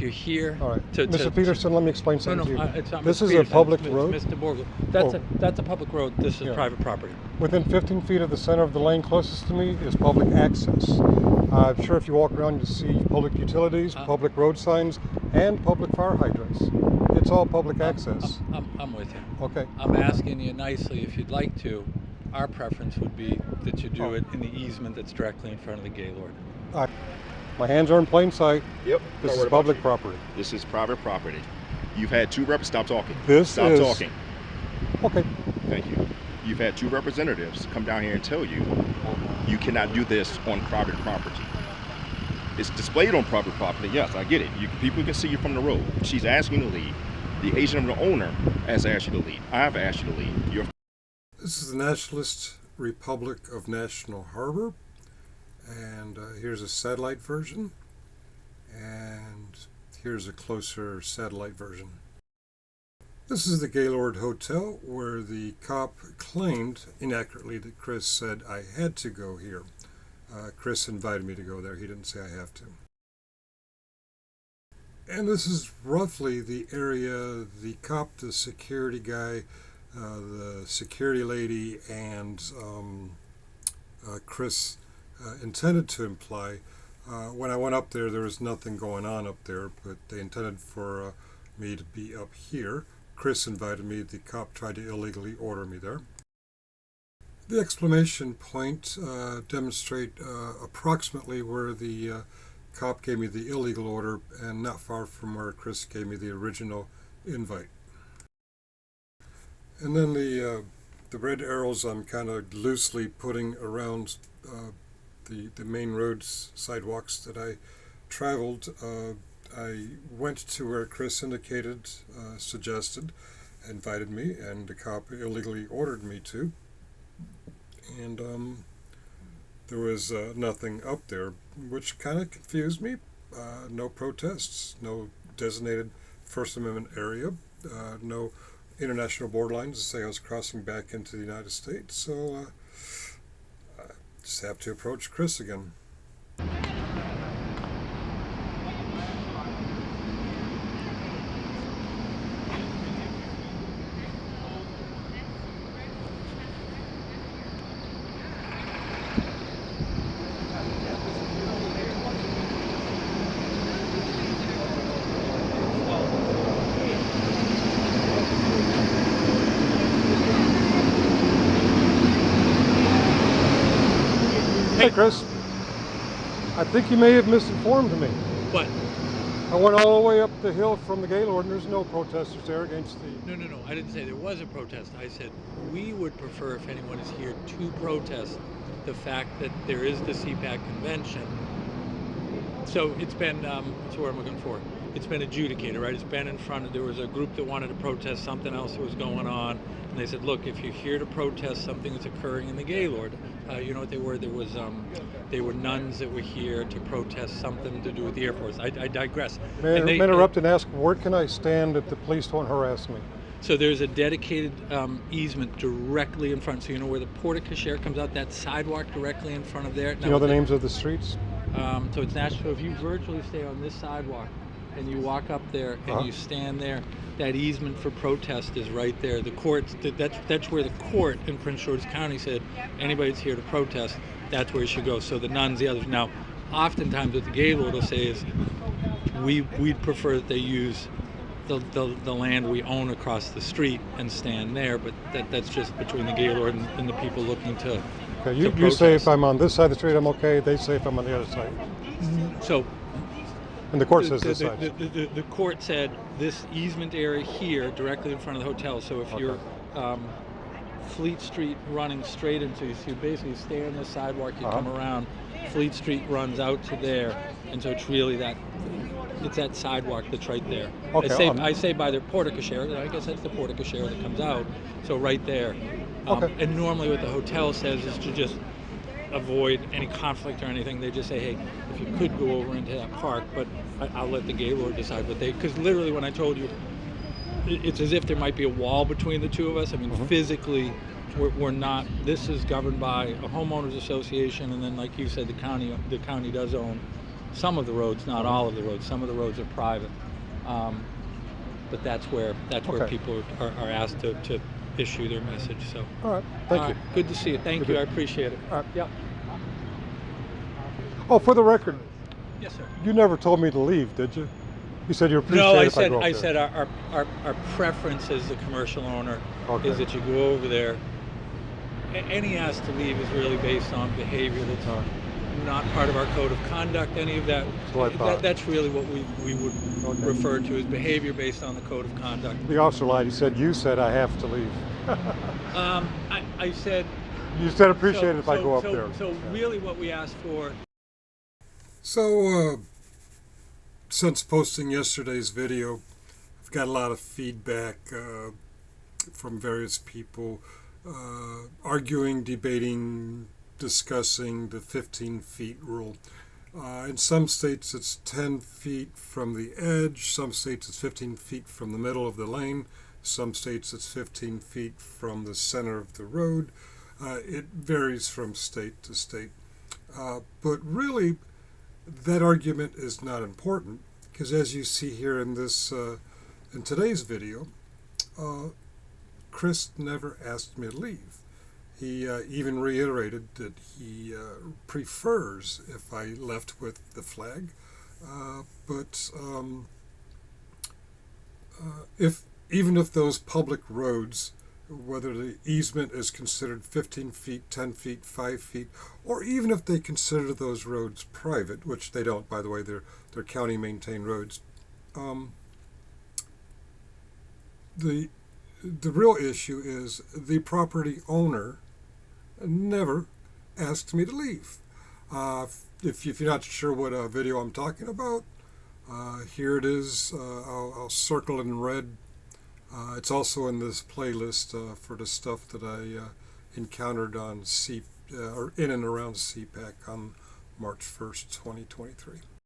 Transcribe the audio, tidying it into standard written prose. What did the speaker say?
if you're here, all right, Mr. Peterson, let me explain something to you. It's not this Mr. is Peterson, a public it's road. Mr. Borgle. That's a public road. This is private property. Within 15 feet of the center of the lane closest to me is public access. I'm sure if you walk around, you see public utilities, public road signs, and public fire hydrants. It's all public access. I'm with you. Okay. I'm asking you nicely if you'd like to. Our preference would be that you do it in the easement that's directly in front of the Gaylord. My hands are in plain sight. Yep. This is public property. This is private property. You've had two stop talking. Stop talking. Okay. Thank you. You've had two representatives come down here and tell you you cannot do this on private property. It's displayed on private property. Yes, I get it. People can see you from the road. She's asking you to leave. The agent of the owner has asked you to leave. I have asked you to leave. This is the Nationalist Republic of National Harbor. And here's a satellite version, and here's a closer satellite version. This is the Gaylord Hotel, where the cop claimed inaccurately that Chris said I had to go here. Chris invited me to go there. He didn't say I have to. And this is roughly the area the cop, the security guy, the security lady, and Chris intended to imply. When I went up there, there was nothing going on up there, but they intended for me to be up here. Chris invited me. The cop tried to illegally order me there. The exclamation point demonstrate approximately where the cop gave me the illegal order, and not far from where Chris gave me the original invite. And then the red arrows I'm kind of loosely putting around the main roads, sidewalks that I traveled. I went to where Chris indicated, suggested, invited me, and the cop illegally ordered me to. And there was nothing up there, which kind of confused me. No protests, no designated First Amendment area, no international borderlines to say I was crossing back into the United States. So just have to approach Chris again. Hey Chris, I think you may have misinformed me. What? I went all the way up the hill from the Gaylord and there's no protesters there against the... No. I didn't say there was a protest. I said we would prefer, if anyone is here, to protest the fact that there is the CPAC convention. So it's been, that's what I'm looking for. It's been adjudicated, right? It's been in front of, there was a group that wanted to protest something else that was going on. And they said, look, if you're here to protest something that's occurring in the Gaylord, you know what they were? There was, they were nuns that were here to protest something to do with the Air Force. I digress. May I interrupt and ask, where can I stand if the police don't harass me? So there's a dedicated easement directly in front. So you know where the porte cochere comes out, that sidewalk directly in front of there. Do you know the names of the streets? So it's National. So if you virtually stay on this sidewalk and you walk up there and you stand there, that easement for protest is right there. The courts, that's where the court in Prince George's County said anybody that's here to protest, that's where you should go. So the nuns, the others. Now, oftentimes what the Gaylord will say is we'd prefer that they use the land we own across the street and stand there, but that's just between the Gaylord and the people looking to. Okay, you say if I'm on this side of the street, I'm okay. They say if I'm on the other side. So. And the court says this side. The court said this easement area here, directly in front of the hotel. So if you're Fleet Street running straight into, so you basically stay on the sidewalk, you come around, Fleet Street runs out to there, and so it's really it's that sidewalk that's right there. Okay, I say by the porte cochere, I guess that's the porte cochere that comes out, so right there. And normally what the hotel says is to just avoid any conflict or anything. They just say, hey, if you could go over into that park, but I'll let the Gaylord decide what they, because literally when I told you, it's as if there might be a wall between the two of us. I mean, physically, we're not, this is governed by a homeowners association, and then like you said, the county does own some of the roads, not all of the roads. Some of the roads are private, but that's where Okay. people are asked to issue their message. So, All right. Thank all you. right, good to see you. Thank Good you. to- I appreciate it. All right. Yep. Oh, for the record, Yes, sir. you never told me to leave, did you? You said you appreciate No, I if I said go up I there. said our preference as the commercial owner Okay. is that you go over there. Any ask to leave is really based on behavior that's All right. not part of our code of conduct. Any of that, That's what I thought. that's really what we would Okay. refer to as behavior based on the code of conduct. The officer lied. He said you said I have to leave. I said You said appreciate it if I so- go up so- there. So really, what we asked for. So, since posting yesterday's video, I've got a lot of feedback from various people arguing, debating, discussing the 15 feet rule. In some states, it's 10 feet from the edge. Some states, it's 15 feet from the middle of the lane. Some states, it's 15 feet from the center of the road. It varies from state to state. But really, that argument is not important, because as you see here in this in today's video, Chris never asked me to leave. He even reiterated that he prefers if I left with the flag, but even if those public roads, whether the easement is considered 15 feet, 10 feet, 5 feet, or even if they consider those roads private, which they don't, by the way, they're county maintained roads. The real issue is the property owner never asked me to leave. If you're not sure what video I'm talking about, here it is. I'll circle it in red. It's also in this playlist for the stuff that I encountered on or in and around CPAC on March 1st, 2023.